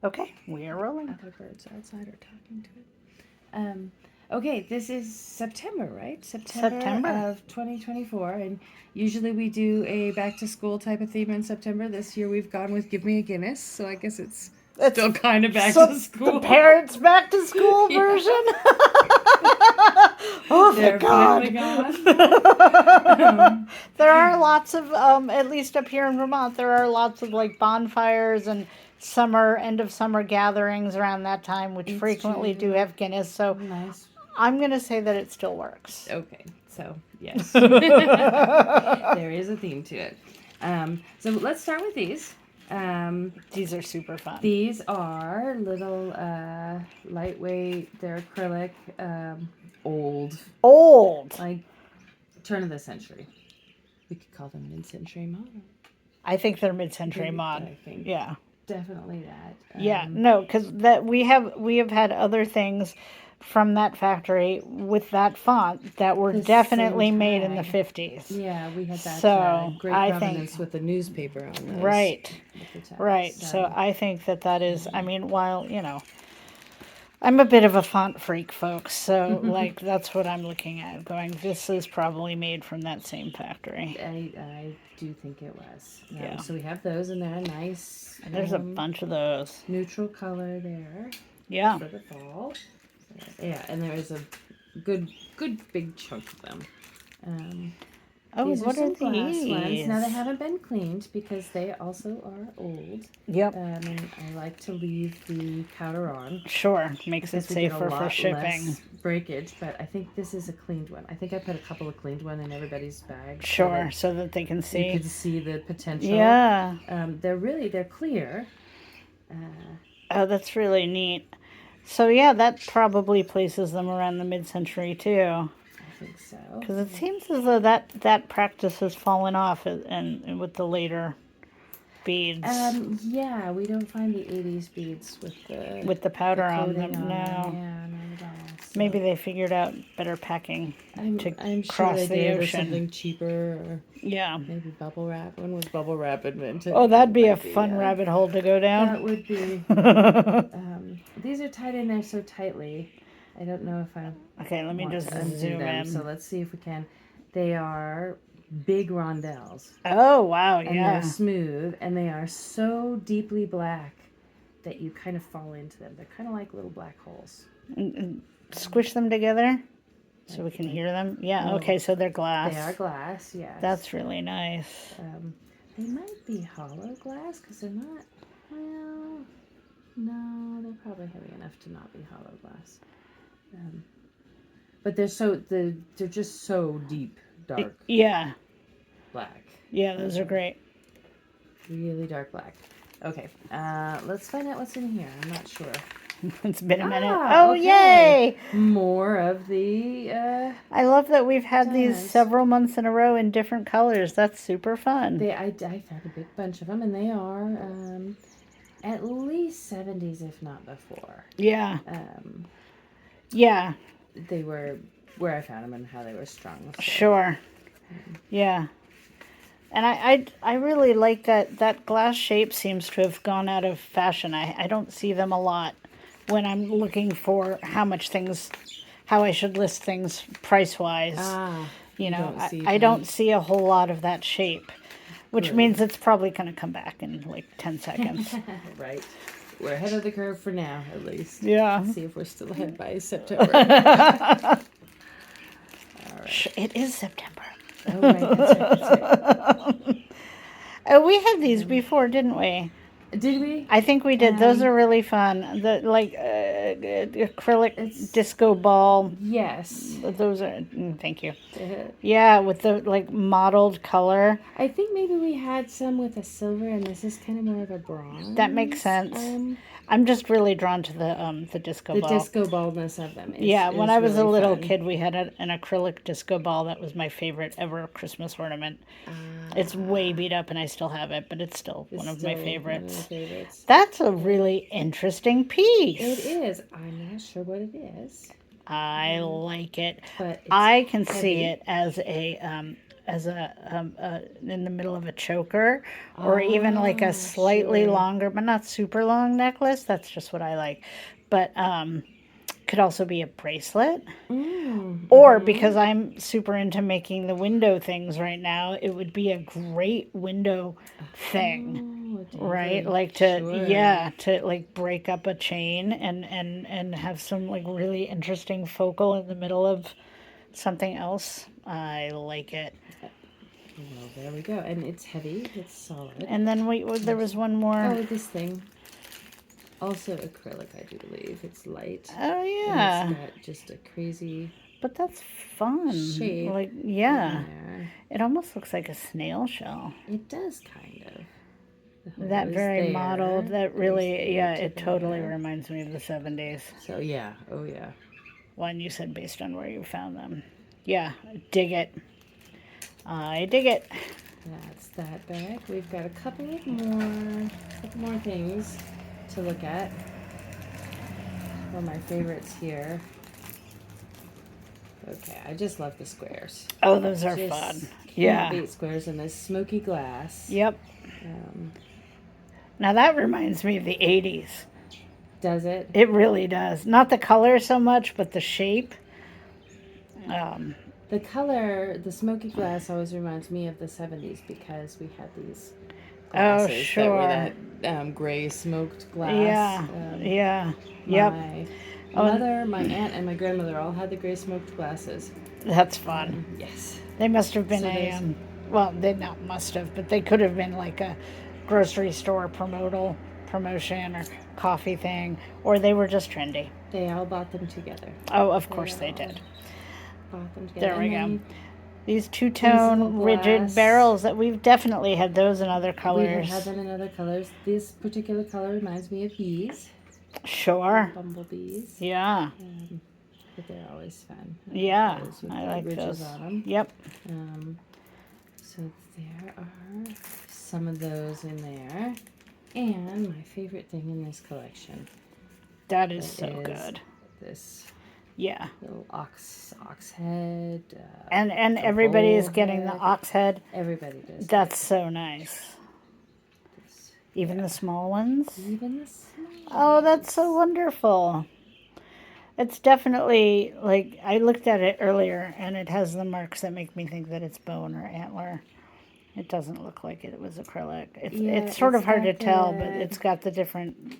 Okay, we are rolling. Other birds outside are talking to it. Okay, this is September, right? September of 2024, and usually we do a back to school type of theme in September. This year we've gone with Give Me a Guinness, so I guess it's still kind of back to school. The parents' back to school version. Oh, They're thank finally God. gone. There are lots of, at least up here in Vermont, there are lots of like bonfires and end of summer gatherings around that time, which It's frequently true. do have Guinness. So Nice. I'm going to say that it still works. Okay, so yes, there is a theme to it. So let's start with these. These are super fun. These are little lightweight. They're acrylic, old, like turn of the century. We could call them mid-century modern. I think they're mid-century mod. I think yeah, definitely that. Yeah, no, because that we have had other things from that factory with that font that were The definitely same made in the tag. 50s. Yeah, we had that So, great I provenance think- with the newspaper on those. Right, with the tag. right. So I think that is, I mean, while, I'm a bit of a font freak, folks, so like that's what I'm looking at, going, this is probably made from that same factory. I do think it was. Yeah. So we have those, and they're nice. And there's a bunch of those. Neutral color there Yeah. for the fall. Yeah, and there is a good big chunk of them. These what are are some glass these? ones. Now they haven't been cleaned because they also are old. Yep. And I like to leave the powder on. Sure, makes it Because we get a safer for lot shipping. less breakage, but I think this is a cleaned one. I think I put a couple of cleaned one in everybody's bag. Sure, so that they can You see. can see the potential. Yeah. They're clear. Oh, that's really neat. So yeah, that probably places them around the mid-century too. I think so. Because it seems as though that practice has fallen off, and with the later beads. Yeah, we don't find the 80s beads with the powder on them. coating No. Yeah, not at all. So Maybe they figured out better packing I'm to sure cross they the did, or ocean. something cheaper, or Yeah. maybe bubble wrap. When was bubble wrap invented? Oh, that'd be a fun rabbit hole to go down. That would be. These are tied in there so tightly. I don't know if I. Okay, let me just zoom them. in. So let's see if we can. They are big rondelles. Oh, wow, And yeah. they're smooth, and they are so deeply black that you kind of fall into them. They're kind of like little black holes. And squish them together so we can hear them. Yeah, okay, so they're glass. They are glass, yes. That's really nice. They might be hollow glass because they're not. Well, no, they're probably heavy enough to not be hollow glass. But they're just so deep, dark Yeah. black. Yeah, those are great. Really dark black. Okay, let's find out what's in here. I'm not sure. It's been a minute. Ah, Oh, okay. yay! More of the. I love that we've had these diamonds. several months in a row in different colors. That's super fun. I found a big bunch of them, and they are at least 70s, if not before. Yeah. Yeah. They were where I found them and how they were strung. So. Sure. Yeah. And I really like that glass shape seems to have gone out of fashion. I don't see them a lot when I'm looking for how I should list things price-wise. I don't see a whole lot of that shape, which means it's probably going to come back in like 10 seconds. Right. We're ahead of the curve for now, at least. Yeah. Let's see if we're still ahead by September. All right. It is September. Oh, right. That's right. Oh, we had these before, didn't we? Did we? I think we did. Those are really fun. The acrylic disco ball. Yes. Those are. Thank you. Yeah, with the mottled color. I think maybe we had some with a silver, and this is kind of more of a bronze. That makes sense. I'm just really drawn to the disco ball. The disco ballness of them. When I was really a little fun. kid, we had an acrylic disco ball. That was my favorite ever Christmas ornament. It's way beat up, and I still have it, but it's still one of my favorites. That's a really interesting piece. It is. I'm not sure what it is. I like it. But it's I can see heavy. it as in the middle of a choker, or even like a slightly Sure. longer, but not super long necklace. That's just what I like. But could also be a bracelet. Or because I'm super into making the window things right now, it would be a great window thing, right? Like to like break up a chain and have some like really interesting focal in the middle of something else. I like it. Well, there we go. And it's heavy. It's solid. And then there was one more. Oh, this thing. Also acrylic, I do believe. It's light. Oh yeah. And it's got just a crazy. But that's fun. Shape. Like yeah. There. It almost looks like a snail shell. It does kind of. That very there. Modeled, that really, yeah, it totally there. reminds me of the 70s. So, yeah. Oh, yeah. One you said based on where you found them. Yeah, dig it. I dig it. That's that bag. We've got a couple more things to look at. One of my favorites here. Okay, I just love the squares. Oh, those are fun. Yeah. Can't beat squares in this smoky glass. Yep. Now that reminds me of the 80s. Does it? It really does. Not the color so much, but the shape. The color, the smoky glass always reminds me of the 70s because we had these glasses that were that gray smoked glass. Yeah. Yep. My aunt and my grandmother all had the gray smoked glasses. That's fun. Yes. They must have been well, they not must have, but they could have been like a grocery store promotion or coffee thing, or they were just trendy. They all bought them together. Oh, of course they did. Bought them together. There we go. These two-tone rigid barrels that we've definitely had those in other colors. We have had them in other colors. This particular color reminds me of bees. Sure. Bumblebees. Yeah. But they're always fun. Yeah, I like those. On them. Yep. So there are some of those in there. And my favorite thing in this collection. That is so good. This little ox head. And everybody is getting the ox head. Everybody does. That's so nice. Even the small ones? Even the small ones. Oh, that's so wonderful. It's definitely, like, I looked at it earlier, and it has the marks that make me think that it's bone or antler. It doesn't look like it was acrylic. It's sort of hard to tell, but it's got the different,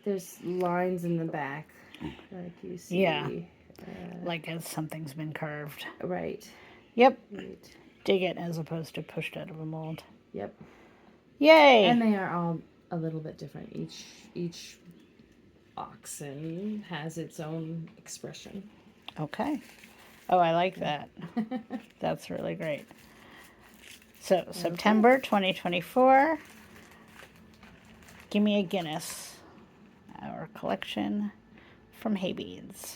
There's lines in the back, like you see. Yeah, like as something's been carved. Right. Yep. Right. Dig it as opposed to pushed out of a mold. Yep. Yay! And they are all a little bit different. Each oxen has its own expression. Okay. Oh, I like that. That's really great. So, September 2024, Gimme a Guinness, our collection from HeyBeads.